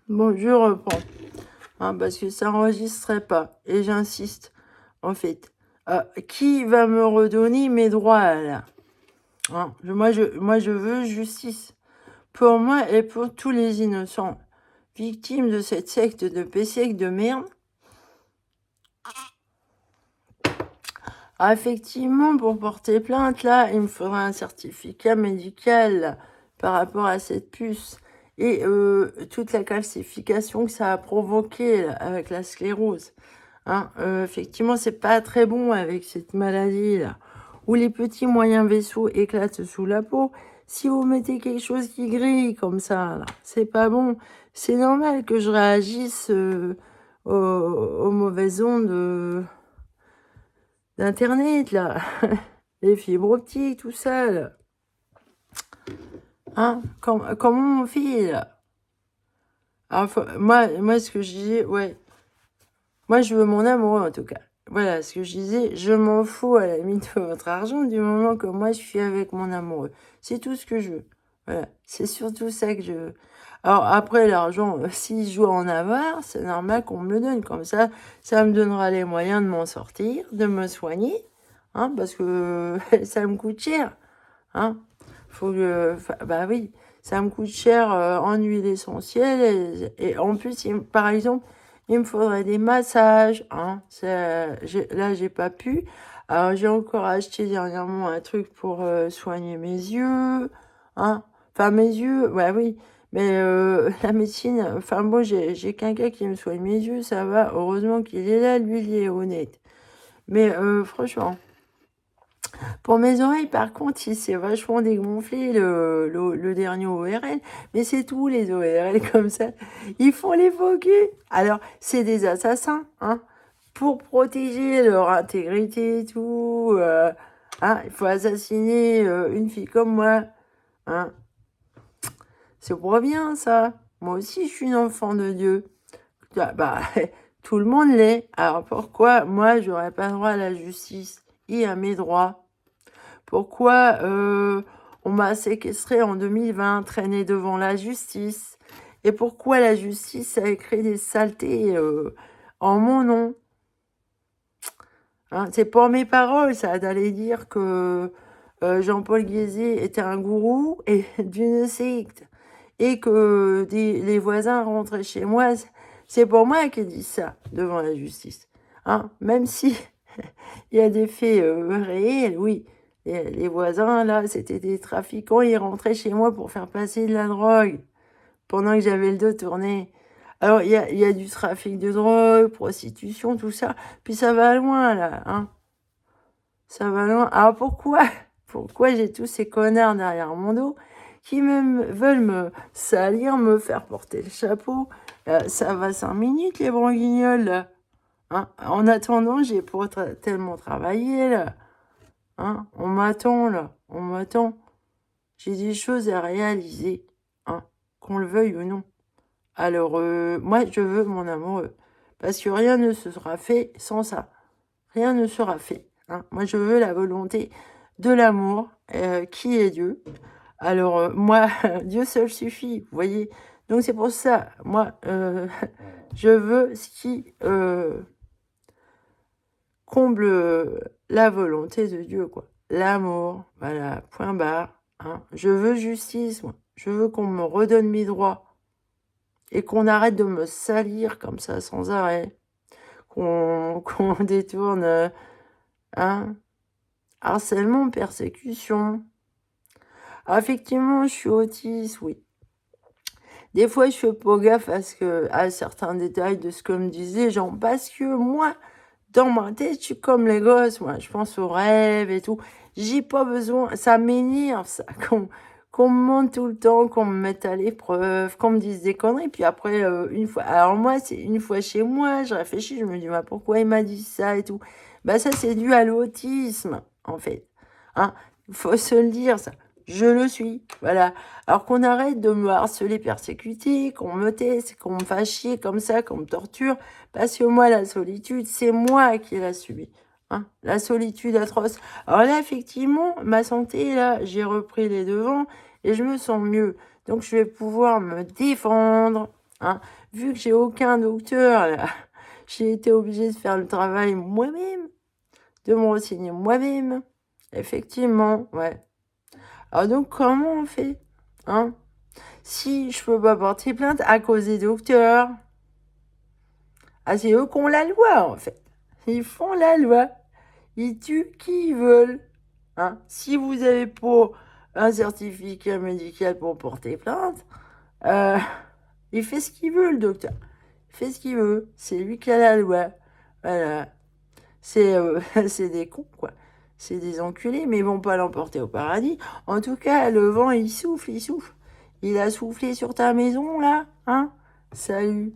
Bon, je reprends, hein, parce que ça n'enregistrait pas. Et j'insiste, en fait. Qui va me redonner mes droits, là, hein? Moi, je veux justice. Pour moi et pour tous les innocents victimes de cette secte de PCC de merde. Effectivement, pour porter plainte, là, il me faudra un certificat médical par rapport à cette puce et toute la calcification que ça a provoqué là, avec la sclérose. Hein, effectivement, c'est pas très bon avec cette maladie-là, où les petits moyens vaisseaux éclatent sous la peau. Si vous mettez quelque chose qui grille comme ça, là, c'est pas bon. C'est normal que je réagisse aux mauvaises ondes d'Internet, là. Les fibres optiques, tout ça, là. Hein, comment on fait, là? Alors, moi, ce que je disais, ouais. Moi, je veux mon amour, en tout cas. Voilà, ce que je disais, je m'en fous à la limite de votre argent du moment que moi, je suis avec mon amoureux. C'est tout ce que je veux. Voilà, c'est surtout ça que je veux. Alors, après, l'argent, si je dois en avoir, c'est normal qu'on me le donne. Comme ça me donnera les moyens de m'en sortir, de me soigner, hein, parce que ça me coûte cher, hein. Bah oui, ça me coûte cher en huile essentielle et en plus, par exemple, il me faudrait des massages, hein. Là, j'ai pas pu. Alors, j'ai encore acheté dernièrement un truc pour soigner mes yeux, hein. Enfin, mes yeux, bah oui. Mais la médecine, enfin bon, j'ai quelqu'un qui me soigne mes yeux, ça va. Heureusement qu'il est là, lui, il est honnête. Mais franchement, pour mes oreilles, par contre, il s'est vachement dégonflé le dernier ORL. Mais c'est tout, les ORL comme ça. Ils font les faux culs. Alors, c'est des assassins, hein. Pour protéger leur intégrité et tout. Hein, il faut assassiner une fille comme moi. Hein. C'est pas bien, ça. Moi aussi, je suis une enfant de Dieu. Bah, tout le monde l'est. Alors pourquoi moi, j'aurais pas droit à la justice et à mes droits? Pourquoi on m'a séquestré en 2020, traîné devant la justice? Et pourquoi la justice a écrit des saletés en mon nom? Hein, c'est pas mes paroles, ça, d'aller dire que Jean-Paul Guézé était un gourou et d'une secte et que les voisins rentraient chez moi. C'est pas moi qui dis ça devant la justice. Hein, même si il y a des faits réels, oui. Les voisins, là, c'était des trafiquants. Ils rentraient chez moi pour faire passer de la drogue pendant que j'avais le dos tourné. Alors, il y a du trafic de drogue, prostitution, tout ça. Puis ça va loin, là. Hein. Ça va loin. Alors, pourquoi j'ai tous ces connards derrière mon dos qui veulent me salir, me faire porter le chapeau? Ça va 5 minutes, les branguignoles, là. Hein. En attendant, j'ai pas tellement travaillé, là. Hein, on m'attend là, on m'attend. J'ai des choses à réaliser, hein, qu'on le veuille ou non. Alors, moi, je veux mon amoureux. Parce que rien ne sera fait sans ça. Rien ne sera fait. Hein. Moi, je veux la volonté de l'amour, qui est Dieu. Alors, moi, Dieu seul suffit, vous voyez. Donc, c'est pour ça, moi, je veux ce qui comble la volonté de Dieu, quoi. L'amour, voilà, point barre. Hein. Je veux justice, moi. Je veux qu'on me redonne mes droits et qu'on arrête de me salir comme ça sans arrêt. Qu'on détourne, hein, harcèlement, persécution. Alors, effectivement, je suis autiste, oui. Des fois, je fais pas gaffe à certains détails de ce que me disaient les gens parce que moi, dans ma tête, je suis comme les gosses, moi. Je pense aux rêves et tout. J'ai pas besoin. Ça m'énerve, ça. Qu'on me montre tout le temps, qu'on me mette à l'épreuve, qu'on me dise des conneries. Puis après, une fois. Alors, moi, c'est une fois chez moi, je réfléchis, je me dis, bah, pourquoi il m'a dit ça et tout. Bah, ça, c'est dû à l'autisme, en fait. Hein? Faut se le dire, ça. Je le suis. Voilà. Alors qu'on arrête de me harceler, persécuter, qu'on me teste, qu'on me fasse chier comme ça, qu'on me torture. Parce que moi, la solitude, c'est moi qui l'ai subie. Hein, la solitude atroce. Alors là, effectivement, ma santé, là, j'ai repris les devants et je me sens mieux. Donc, je vais pouvoir me défendre Hein. Vu que j'ai aucun docteur, là, j'ai été obligée de faire le travail moi-même, de me renseigner moi-même. Effectivement, ouais. Alors donc, comment on fait? Hein? Si je peux pas porter plainte à cause des docteurs, ah, c'est eux qui ont la loi, en fait. Ils font la loi. Ils tuent qui ils veulent. Hein? Si vous avez pas un certificat médical pour porter plainte, euh, il fait ce qu'il veut, le docteur. Il fait ce qu'il veut. C'est lui qui a la loi. Voilà. C'est des cons, quoi. C'est des enculés, mais ils vont pas l'emporter au paradis. En tout cas, le vent, il souffle, il souffle. Il a soufflé sur ta maison, là, hein? Salut.